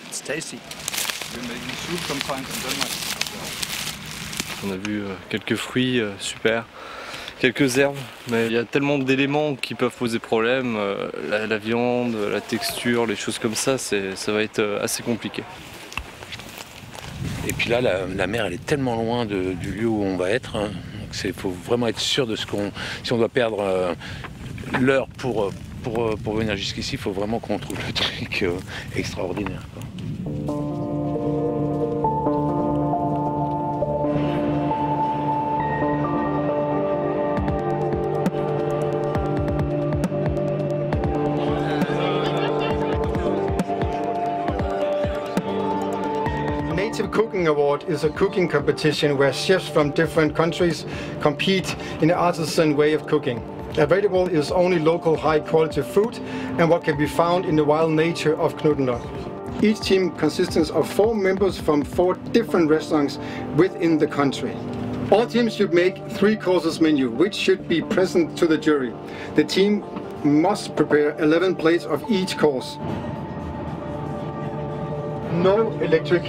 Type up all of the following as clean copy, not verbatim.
It's tasty. On a vu quelques fruits, super, quelques herbes, mais il y a tellement d'éléments qui peuvent poser problème, la viande, la texture, les choses comme ça, ça va être assez compliqué. Et puis là, la mer, elle est tellement loin du lieu où on va être, hein, il faut vraiment être sûr de ce qu'on... Si on doit perdre l'heure pour venir jusqu'ici, il faut vraiment qu'on trouve le truc extraordinaire, quoi. Native Cooking Award is a cooking competition where chefs from different countries compete in an artisan way of cooking. Available is only local high-quality food and what can be found in the wild nature of Knuthenlund. Each team consists of 4 members from 4 different restaurants within the country. All teams should make 3 courses menu, which should be present to the jury. The team must prepare 11 plates of each course. No electric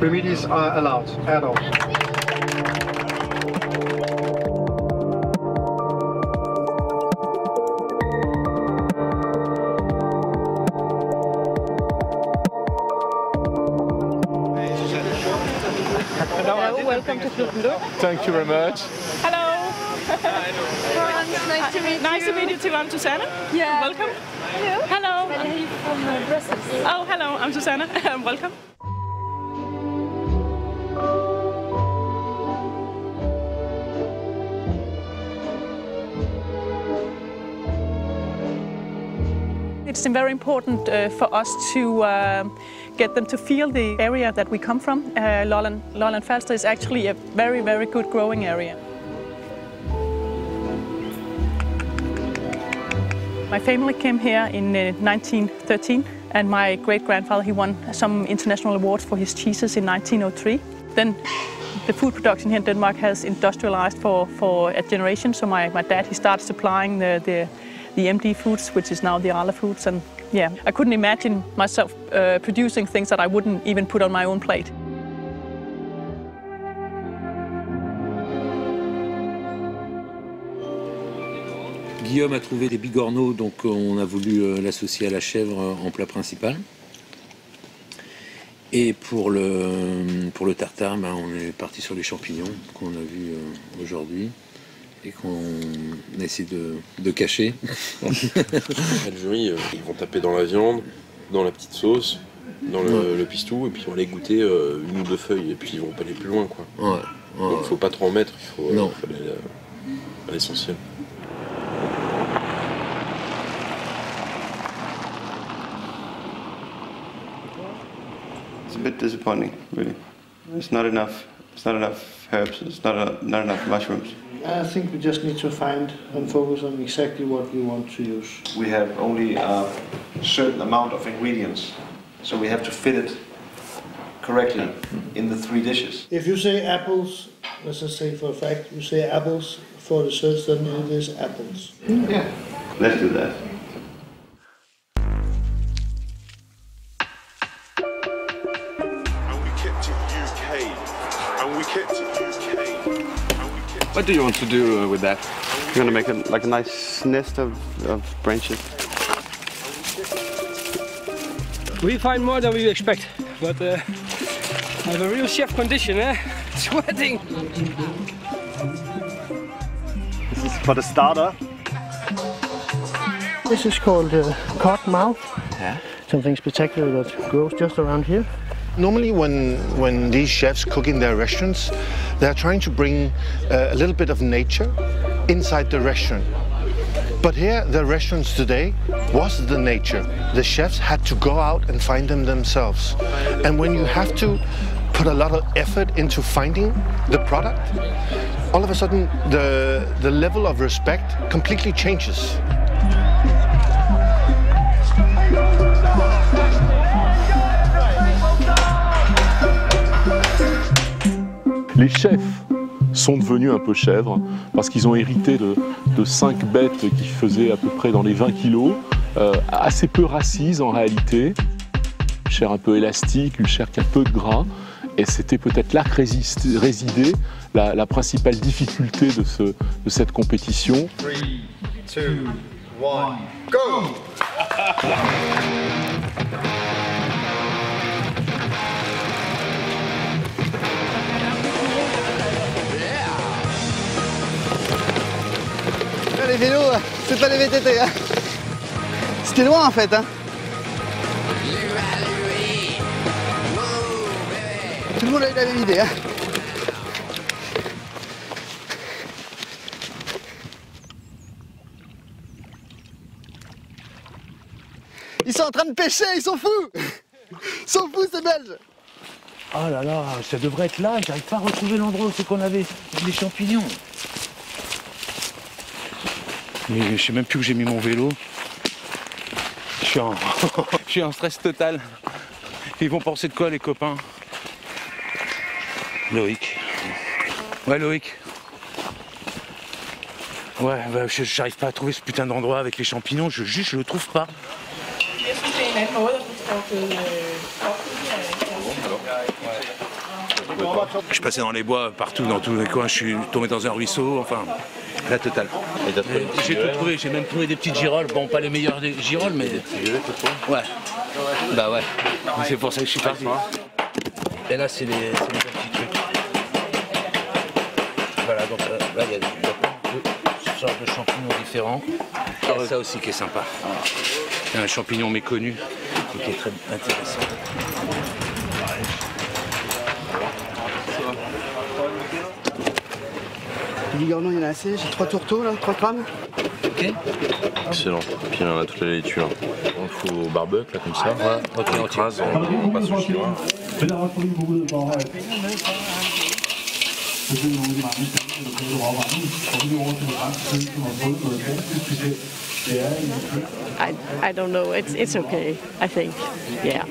remedies are allowed at all. Hello, welcome to Knuthenlund. Thank you very much. Hello. Hans, nice to meet you. Nice to meet you too. I'm Susanna. Yeah. Welcome. Hello. Hello. I'm from Brussels. Oh, hello. I'm Susanna. Welcome. It's very important for us to get them to feel the area that we come from. Lolland Falster is actually a very, very good growing area. My family came here in 1913, and my great-grandfather, he won some international awards for his cheeses in 1903. Then the food production here in Denmark has industrialized for a generation, so my dad, he started supplying the MD Foods, which is now the Arla Foods, and yeah, I couldn't imagine myself producing things that I wouldn't even put on my own plate. Guillaume a trouvé des bigorneaux, donc on a voulu l'associer à la chèvre en plat principal. Et pour le tartare, on est parti sur les champignons qu'on a vus aujourd'hui et qu'on essaie de cacher. Le jury, ils vont taper dans la viande, dans la petite sauce, dans le pistou, et puis on va aller goûter 1 ou 2 feuilles, et puis ils vont pas aller plus loin, quoi. Ouais, donc il faut pas trop en mettre, il faut aller à l'essentiel. It's a bit disappointing, really. It's not enough. It's not enough herbs. It's not enough mushrooms. I think we just need to find and focus on exactly what we want to use. We have only a certain amount of ingredients, so we have to fit it correctly in the 3 dishes. If you say apples, let's just say for a fact, you say apples for the search, then it is apples. Yeah. Let's do that. What do you want to do with that? You're going to make like a nice nest of branches. We find more than we expect, but I have a real chef condition, eh? Sweating. This is for the starter. This is called codmouth. Yeah. Something spectacular that grows just around here. Normally when these chefs cook in their restaurants, they're trying to bring a little bit of nature inside the restaurant. But here, the restaurants today was the nature. The chefs had to go out and find them themselves. And when you have to put a lot of effort into finding the product, all of a sudden the level of respect completely changes. Les chefs sont devenus un peu chèvres parce qu'ils ont hérité de 5 bêtes qui faisaient à peu près dans les 20 kilos, assez peu racises en réalité, une chair un peu élastique, une chair qui a peu de gras, et c'était peut-être là que résidait la principale difficulté de cette compétition. 3, 2, 1, go! Les vélos, c'est pas les VTT. Hein. C'était loin en fait. Hein. Tout le monde a eu la même idée. Hein. Ils sont en train de pêcher, ils sont fous. Ils sont fous ces Belges. Oh là là, ça devrait être là, j'arrive pas à retrouver l'endroit où c'est qu'on avait les champignons. Mais je sais même plus où j'ai mis mon vélo. Je suis en stress total. Ils vont penser de quoi les copains? Loïc. Ouais Loïc. Ouais, bah, j'arrive pas à trouver ce putain d'endroit avec les champignons, je le trouve pas. Je passais dans les bois, partout, dans tous les coins, je suis tombé dans un ruisseau, enfin, la totale. J'ai tout trouvé, j'ai même trouvé des petites girolles, bon pas les meilleures des girolles, mais... Ouais. Bah ouais, c'est pour ça que je suis parti. Et là c'est les petits trucs. Voilà, donc là il y a plein de sortes de champignons différents. Et ça aussi qui est sympa. Il y a un champignon méconnu et qui est très intéressant. Du bigorneau, il y en a assez, j'ai 3 tourteaux là, 3 grammes. Ok. Excellent. Puis on a toute la laitue. On fout au barbecue là comme ça. Ouais, ok, on écrase, on passe au chinois. I don't know. It's okay. I think. Yeah.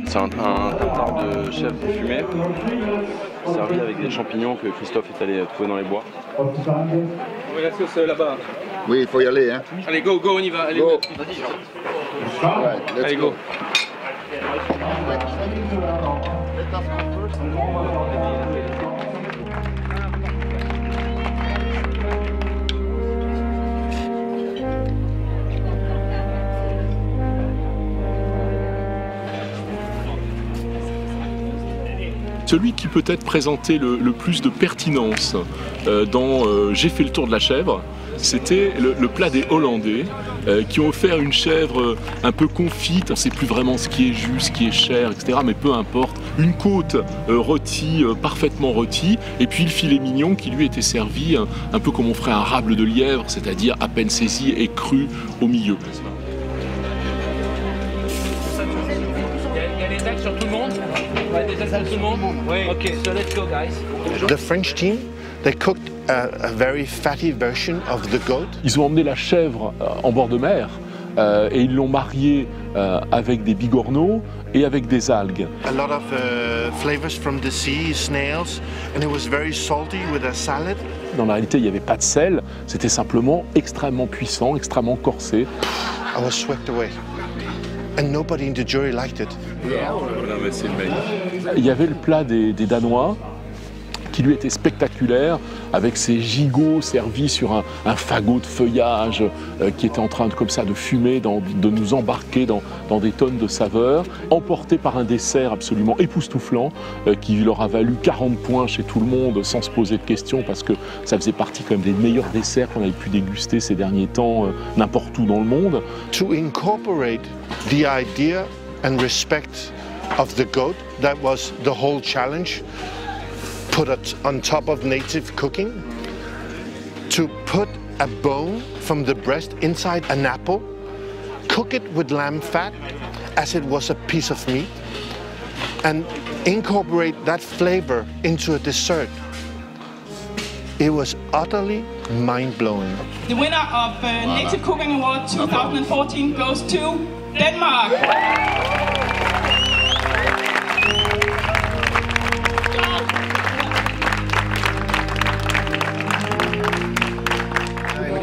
C'est un tartare de chèvre fumé, servi avec des champignons que Christophe est allé trouver dans les bois. On met la sauce là-bas. Oui, il faut y aller. Hein. Allez, go, on y va. Allez, go. Allez, go. Celui qui peut-être présentait le plus de pertinence dans J'ai fait le tour de la chèvre, c'était le plat des Hollandais qui ont offert une chèvre un peu confite, on ne sait plus vraiment ce qui est jus, ce qui est chair, etc. Mais peu importe, une côte rôtie, parfaitement rôtie, et puis le filet mignon qui lui était servi un peu comme on ferait un rable de lièvre, c'est-à-dire à peine saisi et cru au milieu. Il y a les dates sur tout le monde? Ouais, des dates sur tout le monde? Oui. Ok, so let's go guys. The French team, they cooked a very fatty version of the goat. Ils ont emmené la chèvre en bord de mer et ils l'ont mariée avec des bigorneaux et avec des algues. A lot of flavors from the sea, snails, and it was very salty with a salad. Dans la réalité, il n'y avait pas de sel, c'était simplement extrêmement puissant, extrêmement corsé. I was swept away. And nobody in the jury liked it. Il y avait le plat des Danois qui lui était spectaculaire, avec ses gigots servis sur un fagot de feuillage qui était en train de, comme ça, de fumer, de nous embarquer dans des tonnes de saveurs, emporté par un dessert absolument époustouflant qui leur a valu 40 points chez tout le monde sans se poser de questions, parce que ça faisait partie quand même des meilleurs desserts qu'on avait pu déguster ces derniers temps n'importe où dans le monde. To incorporate the idea and respect of the goat, that was the whole challenge. Put it on top of native cooking. To put a bone from the breast inside an apple, cook it with lamb fat as it was a piece of meat, and incorporate that flavor into a dessert. It was utterly mind-blowing. The winner of Native Cooking Award 2014 goes to Denmark.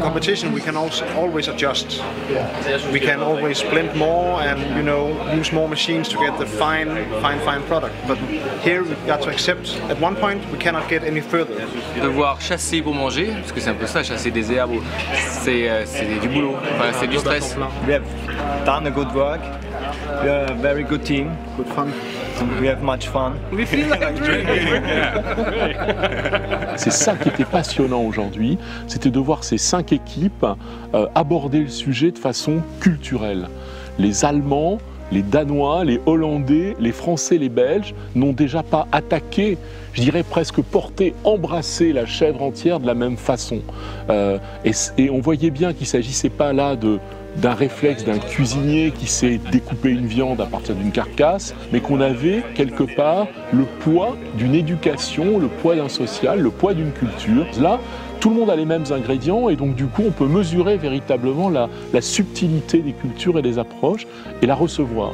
Competition, we can also always adjust. We can always blend more and, you know, use more machines to get the fine product. But here we've got to accept at one point we cannot get any further. Devoir chasser pour manger, parce que c'est un peu ça, chasser des herbes, c'est du boulot, enfin, c'est du stress. We have done a good work. We are a very good team, good fun. We have much fun. We feel like drinking. C'est ça qui était passionnant aujourd'hui, c'était de voir ces 5 équipes aborder le sujet de façon culturelle. Les Allemands, les Danois, les Hollandais, les Français, les Belges n'ont déjà pas attaqué, je dirais presque porté, embrassé la chèvre entière de la même façon. Et on voyait bien qu'il ne s'agissait pas là d'un réflexe d'un cuisinier qui sait découper une viande à partir d'une carcasse, mais qu'on avait quelque part le poids d'une éducation, le poids d'un social, le poids d'une culture. Là, tout le monde a les mêmes ingrédients et donc du coup on peut mesurer véritablement la subtilité des cultures et des approches et la recevoir.